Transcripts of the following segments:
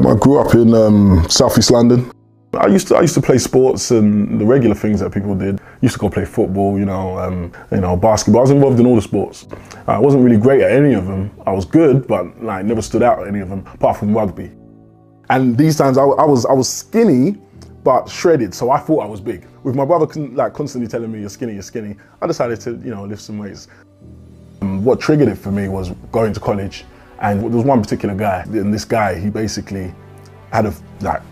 I grew up in South East London. I used to play sports and the regular things that people did. Used to go play football, basketball. I was involved in all the sports. I wasn't really great at any of them. I was good, but like never stood out at any of them, apart from rugby. And these times I was skinny, but shredded, so I thought I was big. With my brother constantly telling me, you're skinny, I decided to lift some weights. What triggered it for me was going to college, and there was one particular guy, and this guy, he basically had a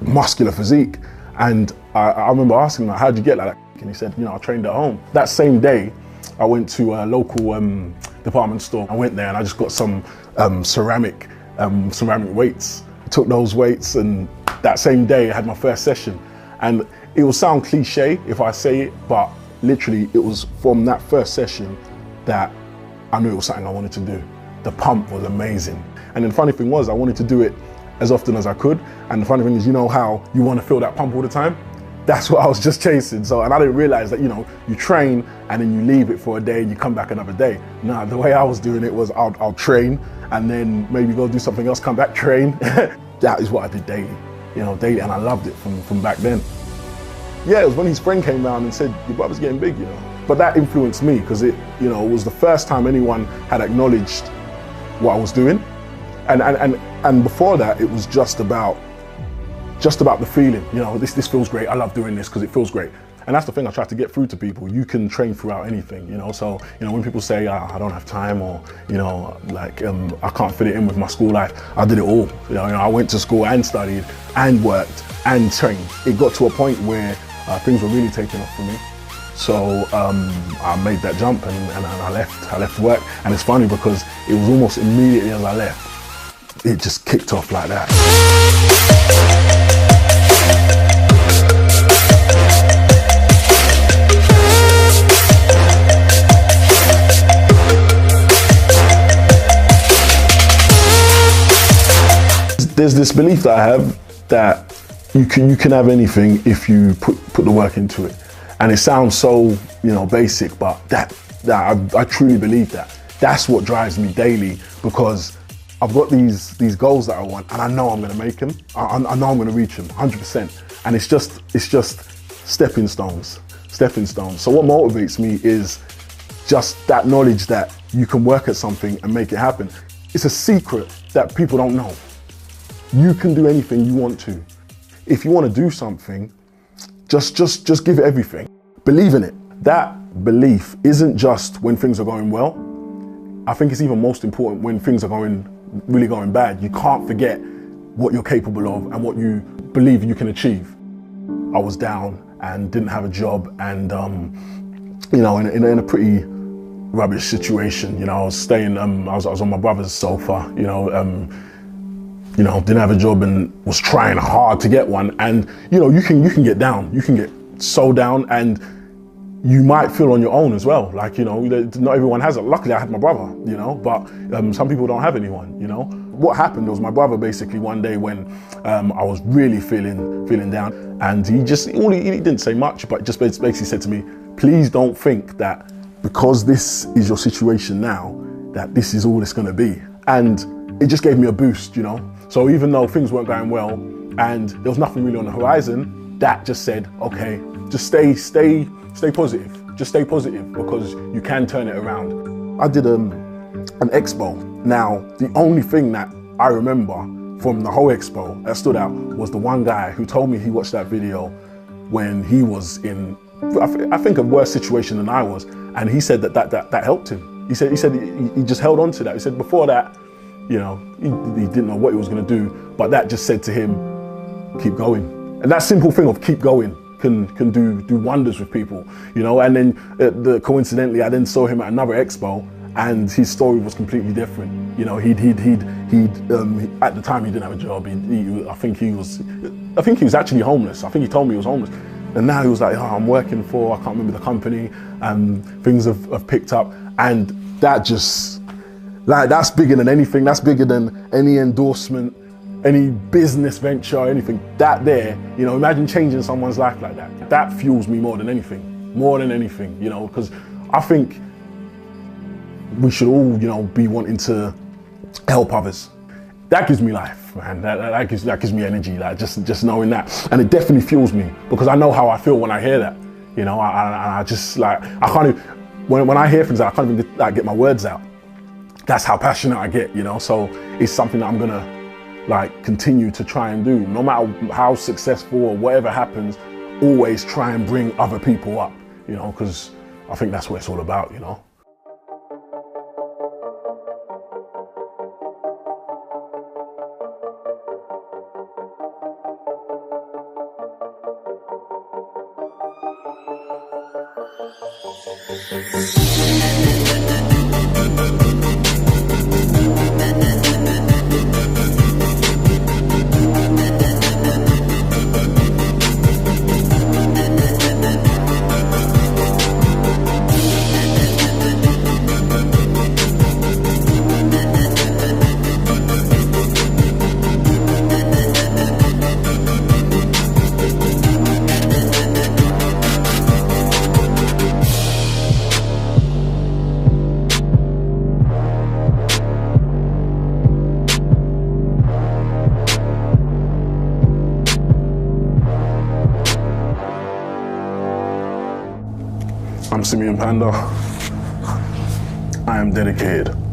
muscular physique, and I remember asking him, how'd you get like that? And he said, I trained at home. That same day, I went to a local department store. I went there and I just got some ceramic weights. I took those weights, and that same day I had my first session. And it will sound cliche if I say it, but literally it was from that first session that I knew it was something I wanted to do. The pump was amazing. And then the funny thing was, I wanted to do it as often as I could. And the funny thing is, you know how you want to feel that pump all the time? That's what I was just chasing. So, and I didn't realize that, you train and then you leave it for a day and you come back another day. No, the way I was doing it was I'll train and then maybe go do something else, come back, train. That is what I did daily, daily, and I loved it from back then. Yeah, it was when his friend came round and said, your brother's getting big, But that influenced me because it was the first time anyone had acknowledged what I was doing. And before that, it was just about the feeling, this feels great. I love doing this because it feels great. And that's the thing I try to get through to people. You can train throughout anything, So, when people say, I don't have time, or, I can't fit it in with my school life, I did it all. I went to school and studied and worked and trained. It got to a point where things were really taking off for me. So I made that jump and I left work. And it's funny because it was almost immediately as I left, it just kicked off like that. There's this belief that I have that you can have anything if you put the work into it. And it sounds so, basic, but I truly believe that. That's what drives me daily, because I've got these goals that I want, and I know I'm gonna make them. I know I'm gonna reach them, 100%. And it's just stepping stones. So what motivates me is just that knowledge that you can work at something and make it happen. It's a secret that people don't know. You can do anything you want to. If you want to do something, just give it everything. Believe in it. That belief isn't just when things are going well. I think it's even most important when things are really going bad. You can't forget what you're capable of and what you believe you can achieve. I was down and didn't have a job, and in a pretty rubbish situation. I was staying. I was on my brother's sofa. Didn't have a job and was trying hard to get one. And you can get down. You can get so down, and you might feel on your own as well. Not everyone has it. Luckily, I had my brother. But some people don't have anyone. What happened was my brother basically one day when I was really feeling down, and he didn't say much, but just basically said to me, please don't think that because this is your situation now, that this is all it's going to be. And it just gave me a boost, So even though things weren't going well and there was nothing really on the horizon, that just said, okay, just stay positive. Just stay positive, because you can turn it around. I did an expo. Now, the only thing that I remember from the whole expo that stood out was the one guy who told me he watched that video when he was in, I think, a worse situation than I was. And he said that helped him. He said he just held on to that. He said before that, he didn't know what he was going to do, but that just said to him, keep going. And that simple thing of keep going can do wonders with people, And then coincidentally, I then saw him at another expo, and his story was completely different. At the time he didn't have a job. I think he was actually homeless. I think he told me he was homeless. And now he was like, I'm working for, I can't remember the company, and things have picked up, and that just. That's bigger than anything. That's bigger than any endorsement, any business venture, anything. That there, imagine changing someone's life like that. That fuels me more than anything, because I think we should all, be wanting to help others. that gives me life, man. That gives me energy, like just knowing that. And it definitely fuels me because I know how I feel when I hear that. You know, I just like, I can't even, when I hear things, I can't even like get my words out. That's how passionate I get, you know? So it's something that I'm gonna like continue to try and do. No matter how successful or whatever happens, always try and bring other people up, you know, because I think that's what it's all about, you know? I'm Simeon Panda. I am dedicated.